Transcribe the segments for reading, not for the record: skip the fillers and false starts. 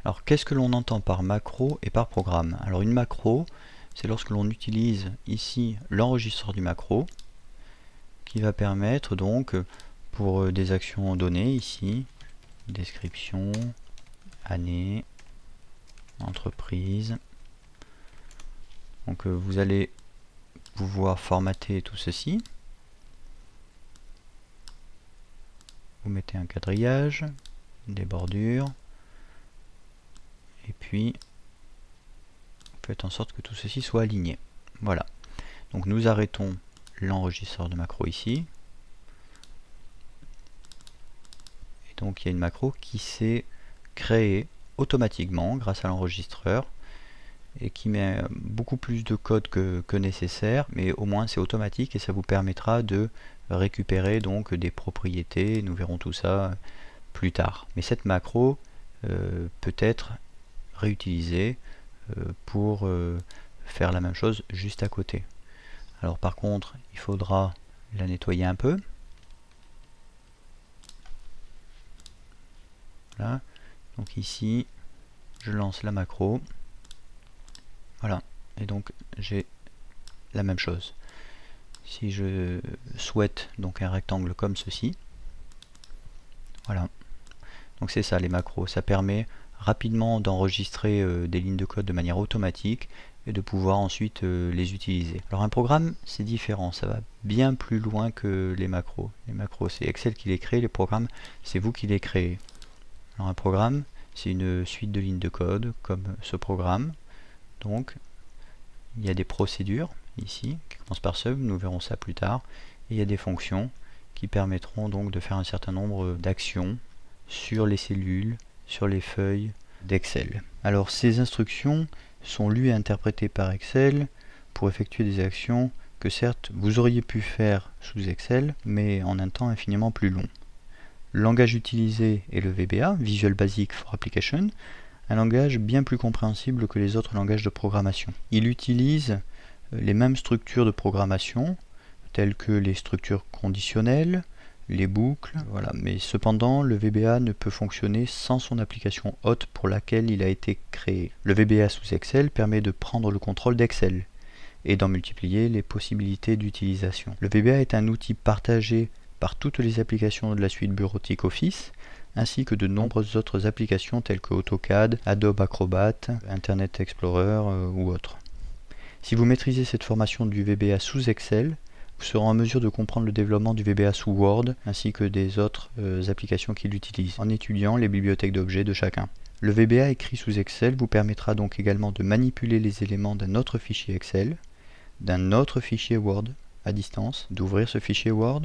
Alors qu'est-ce que l'on entend par macro et par programme? Alors une macro, c'est lorsque l'on utilise ici l'enregistreur du macro, qui va permettre donc pour des actions données ici, description, année, entreprise. Donc vous allez pouvoir formater tout ceci. Vous mettez un quadrillage, des bordures, et puis vous faites en sorte que tout ceci soit aligné. Voilà. Donc nous arrêtons l'enregistreur de macro ici. Et donc il y a une macro qui s'est créée automatiquement grâce à l'enregistreur et qui met beaucoup plus de code que nécessaire, mais au moins c'est automatique et ça vous permettra de récupérer donc des propriétés. Nous verrons tout ça plus tard. Mais cette macro peut être réutilisée pour faire la même chose juste à côté. Alors par contre, il faudra la nettoyer un peu. Voilà. Donc ici, je lance la macro. Voilà. Et donc j'ai la même chose. Si je souhaite donc un rectangle comme ceci, voilà. Donc c'est ça les macros. Ça permet rapidement d'enregistrer des lignes de code de manière automatique et de pouvoir ensuite les utiliser. Alors un programme c'est différent, ça va bien plus loin que les macros. Les macros c'est Excel qui les crée, les programmes c'est vous qui les créez. Alors un programme c'est une suite de lignes de code comme ce programme. Donc il y a des procédures ici qui commencent par sub, nous verrons ça plus tard, et il y a des fonctions qui permettront donc de faire un certain nombre d'actions sur les cellules, sur les feuilles d'Excel. Alors ces instructions sont lues et interprétées par Excel pour effectuer des actions que certes vous auriez pu faire sous Excel, mais en un temps infiniment plus long. Le langage utilisé est le VBA, Visual Basic for Application, un langage bien plus compréhensible que les autres langages de programmation. Il utilise les mêmes structures de programmation, telles que les structures conditionnelles, les boucles, voilà. Mais cependant, le VBA ne peut fonctionner sans son application hôte pour laquelle il a été créé. Le VBA sous Excel permet de prendre le contrôle d'Excel et d'en multiplier les possibilités d'utilisation. Le VBA est un outil partagé par toutes les applications de la suite bureautique Office, ainsi que de nombreuses autres applications telles que AutoCAD, Adobe Acrobat, Internet Explorer ou autres. Si vous maîtrisez cette formation du VBA sous Excel, vous serez en mesure de comprendre le développement du VBA sous Word, ainsi que des autres applications qui l'utilisent, en étudiant les bibliothèques d'objets de chacun. Le VBA écrit sous Excel vous permettra donc également de manipuler les éléments d'un autre fichier Excel, d'un autre fichier Word à distance, d'ouvrir ce fichier Word,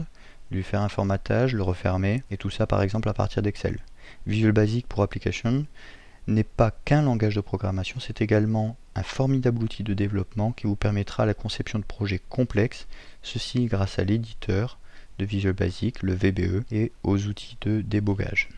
lui faire un formatage, le refermer, et tout ça par exemple à partir d'Excel. Visual Basic pour Application n'est pas qu'un langage de programmation, c'est également un formidable outil de développement qui vous permettra la conception de projets complexes, ceci grâce à l'éditeur de Visual Basic, le VBE, et aux outils de débogage.